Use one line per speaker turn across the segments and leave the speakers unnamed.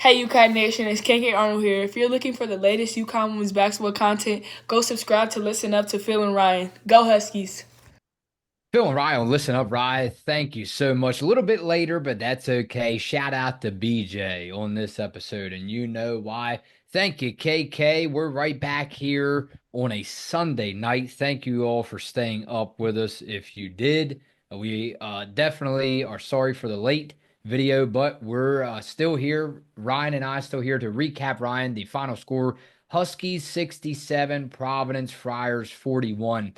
Hey UConn Nation, it's KK Arnold here. If you're looking for the latest UConn women's basketball content, go subscribe to listen up to Phil and Ryan. Go Huskies!
Phil and Ryan, listen up, Ryan. Thank you so much. A little bit later, but that's okay. Shout out to BJ on this episode, and you know why. Thank you, KK. We're right back here on a Sunday night. Thank you all for staying up with us. If you did, we definitely are sorry for the late video, but we're still here. Ryan and I still here to recap. Ryan, the final score: Huskies 67, Providence Friars 41.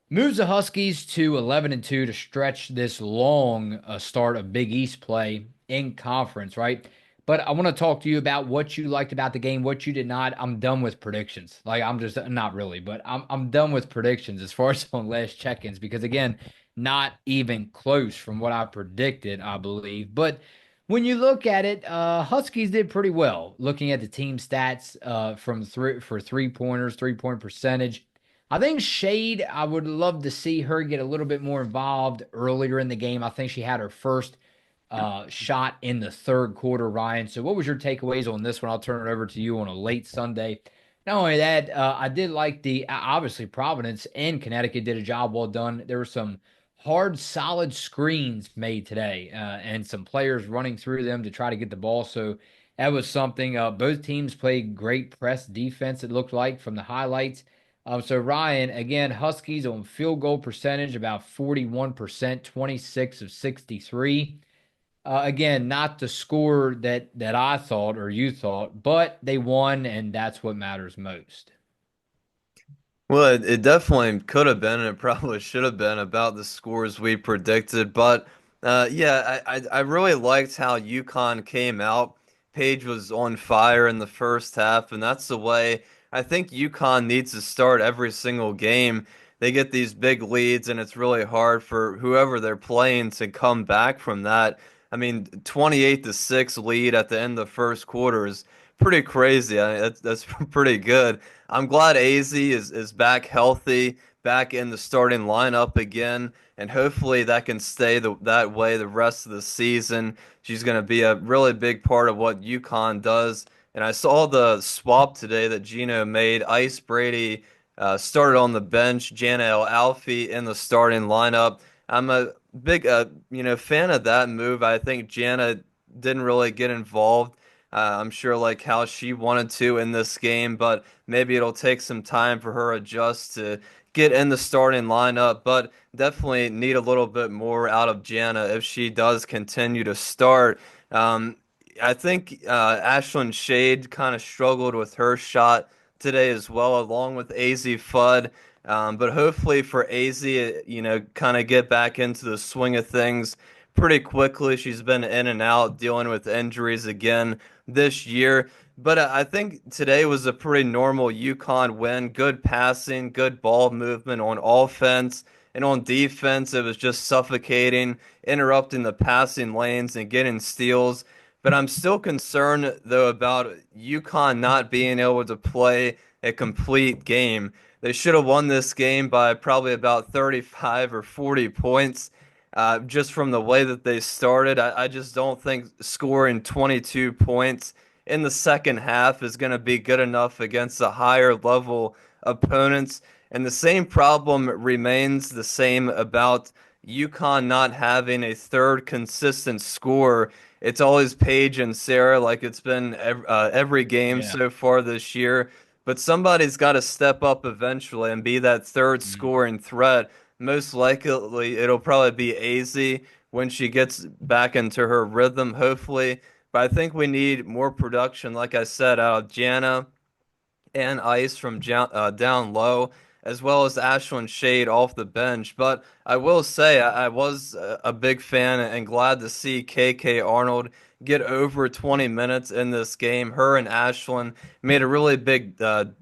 Moves the Huskies to 11-2 to stretch this long start of Big East play in conference, right? But I want to talk to you about what you liked about the game, what you did not. I'm done with predictions. Like I'm just not really, but I'm done with predictions as far as on last check-ins because again, not even close from what I predicted, I believe. But when you look at it, Huskies did pretty well. Looking at the team stats from three pointers, 3 point percentage. I think Shade, I would love to see her get a little bit more involved earlier in the game. I think she had her first shot in the third quarter, Ryan. So, what was your takeaways on this one? I'll turn it over to you on a late Sunday. Not only that, I did like obviously Providence and Connecticut did a job well done. There were some hard, solid screens made today, and some players running through them to try to get the ball. So, that was something. Both teams played great press defense, it looked like from the highlights. So Ryan, again, Huskies on field goal percentage about 41%, 26 of 63. Again, not the score that I thought or you thought, but they won, and that's what matters most.
Well, it definitely could have been, and it probably should have been about the scores we predicted. But yeah, I really liked how UConn came out. Paige was on fire in the first half, and that's the way I think UConn needs to start every single game. They get these big leads, and it's really hard for whoever they're playing to come back from that. I mean, 28-6 lead at the end of the first quarter is pretty crazy. I mean, that's pretty good. I'm glad AZ is back healthy, back in the starting lineup again, and hopefully that can stay that way the rest of the season. She's going to be a really big part of what UConn does. And I saw the swap today that Gino made. Ice Brady started on the bench, Jana El Alfie in the starting lineup. I'm a big fan of that move. I think Jana didn't really get involved. I'm sure like how she wanted to in this game, but maybe it'll take some time for her adjust to get in the starting lineup. But definitely need a little bit more out of Jana if she does continue to start. Um, I think Ashlyn Shade kind of struggled with her shot today as well, along with AZ Fudd. But hopefully for AZ, kind of get back into the swing of things pretty quickly. She's been in and out dealing with injuries again this year. But I think today was a pretty normal UConn win. Good passing, good ball movement on offense. And on defense, it was just suffocating, interrupting the passing lanes and getting steals. But I'm still concerned, though, about UConn not being able to play a complete game. They should have won this game by probably about 35 or 40 points. Just from the way that they started, I just don't think scoring 22 points in the second half is going to be good enough against the higher level opponents. And the same problem remains the same about UConn not having a third consistent scorer. It's always Paige and Sarah, like it's been every game
Yeah.
so far this year. But somebody's got to step up eventually and be that third
Mhm.
scoring threat. Most likely, it'll probably be AZ when she gets back into her rhythm, hopefully. But I think we need more production, like I said, out of Jana and Ice from down low, as well as Ashland Shade off the bench. But I will say, I was a big fan and glad to see KK Arnold get over 20 minutes in this game. Her and Ashland made a really big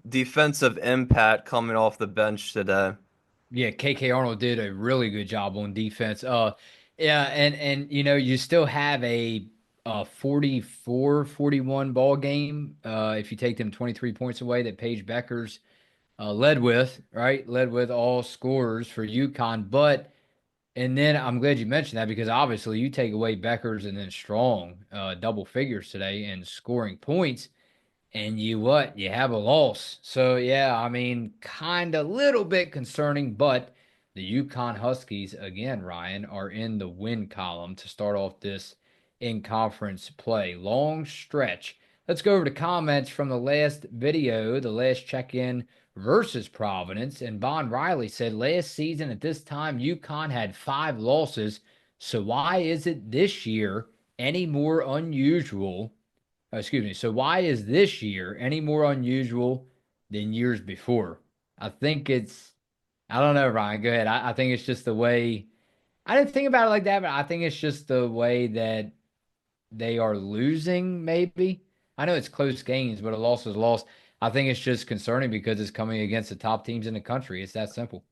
defensive impact coming off the bench today.
Yeah, KK Arnold did a really good job on defense. Yeah, and you still have a 44-41 ball game if you take them 23 points away that Paige Bueckers led with, right? Led with all scorers for UConn, but And then I'm glad you mentioned that because obviously you take away Bueckers and then Strong, double figures today in scoring points. And you what? You have a loss. So yeah, I mean, kind of little bit concerning, but the UConn Huskies again, Ryan, are in the win column to start off this in conference play. Long stretch. Let's go over to comments from the last video, the last check-in versus Providence. And Bond Riley said last season at this time, UConn had 5 losses. So why is it this year any more unusual? Excuse me. So why is this year any more unusual than years before? I think I don't know, Ryan. Go ahead. I think it's just the way, I didn't think about it like that, but I think it's just the way that they are losing, maybe. I know it's close games, but a loss is a loss. I think it's just concerning because it's coming against the top teams in the country. It's that simple.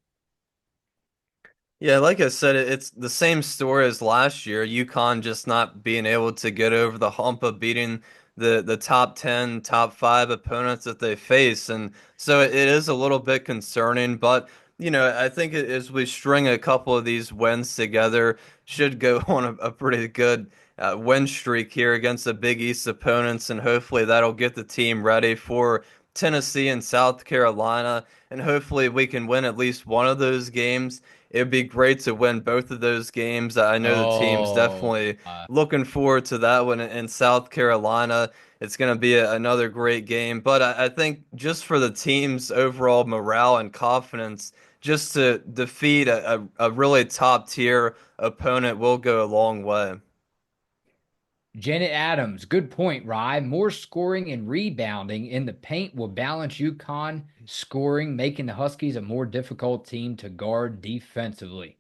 Yeah, like I said, it's the same story as last year. UConn just not being able to get over the hump of beating the top 10, top 5 opponents that they face. And so it is a little bit concerning, but I think as we string a couple of these wins together, should go on a pretty good win streak here against the Big East opponents, and hopefully that'll get the team ready for Tennessee and South Carolina, and hopefully we can win at least one of those games. It'd be great to win both of those games. I know the team's
Oh,
definitely looking forward to that one in South Carolina. It's going to be another great game. But I think just for the team's overall morale and confidence, just to defeat a really top tier opponent will go a long way.
Janet Adams, good point, Rye. More scoring and rebounding in the paint will balance UConn scoring, making the Huskies a more difficult team to guard defensively.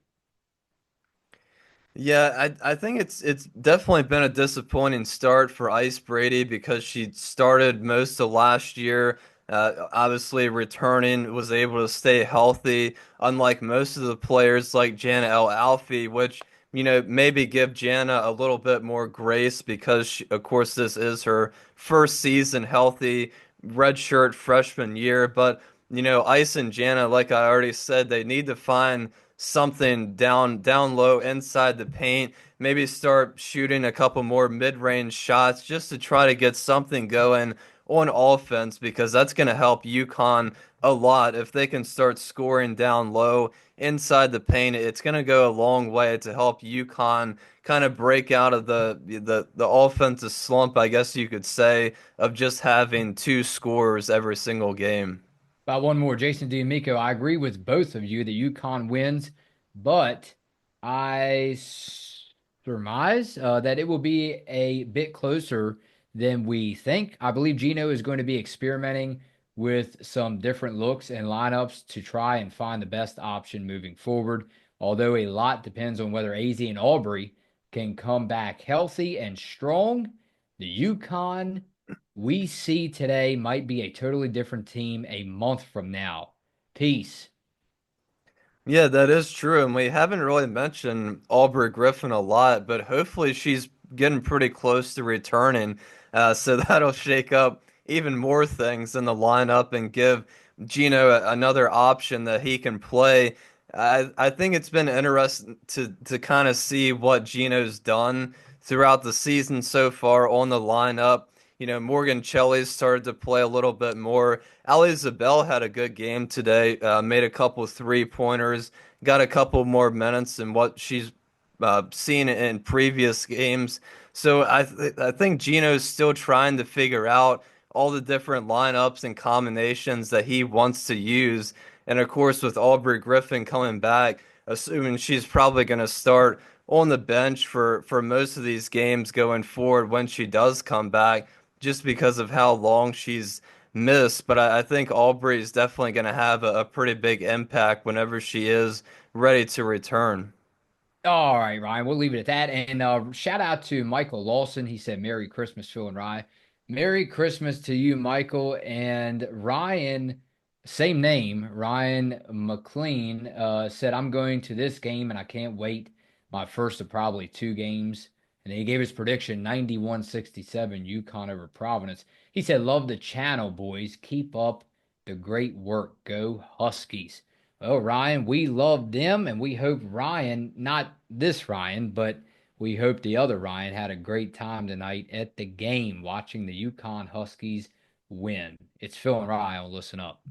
Yeah, I think it's definitely been a disappointing start for Ice Brady because she started most of last year. Obviously, returning was able to stay healthy, unlike most of the players like Jana El Alfie, which maybe give Jana a little bit more grace because of course this is her first season healthy, redshirt freshman year. But Ice and Jana, like I already said, they need to find something down low inside the paint. Maybe start shooting a couple more mid-range shots just to try to get something going on offense because that's going to help UConn a lot if they can start scoring down low inside the paint. It's going to go a long way to help UConn kind of break out of the offensive slump, I guess you could say, of just having two scores every single game.
About one more, Jason D'Amico. I agree with both of you that UConn wins, but I surmise that it will be a bit closer than we think. I believe Gino is going to be experimenting with some different looks and lineups to try and find the best option moving forward. Although a lot depends on whether AZ and Aubrey can come back healthy and strong. The UConn we see today might be a totally different team a month from now. Peace.
Yeah, that is true. And we haven't really mentioned Aubrey Griffin a lot, but hopefully she's getting pretty close to returning. So that'll shake up even more things in the lineup and give Gino another option that he can play. I think it's been interesting to kind of see what Gino's done throughout the season so far on the lineup. Morgan Shelley's started to play a little bit more. Ali Zabel had a good game today, made a couple 3-pointers, got a couple more minutes than what she's seen in previous games. So I think Gino's still trying to figure out all the different lineups and combinations that he wants to use. And of course, with Aubrey Griffin coming back, assuming she's probably going to start on the bench for most of these games going forward when she does come back, just because of how long she's missed. But I think Aubrey is definitely going to have a pretty big impact whenever she is ready to return.
All right, Ryan, we'll leave it at that. And shout out to Michael Lawson. He said, Merry Christmas, Phil and Ryan. Merry Christmas to you, Michael. And Ryan, same name, Ryan McLean, said, I'm going to this game and I can't wait. My first of probably 2 games. And he gave his prediction 91-67 UConn over Providence. He said, Love the channel, boys. Keep up the great work. Go Huskies. Well, Ryan, we love them, and we hope Ryan, not this Ryan, but we hope the other Ryan had a great time tonight at the game watching the UConn Huskies win. It's Phil and Ryan. Listen up.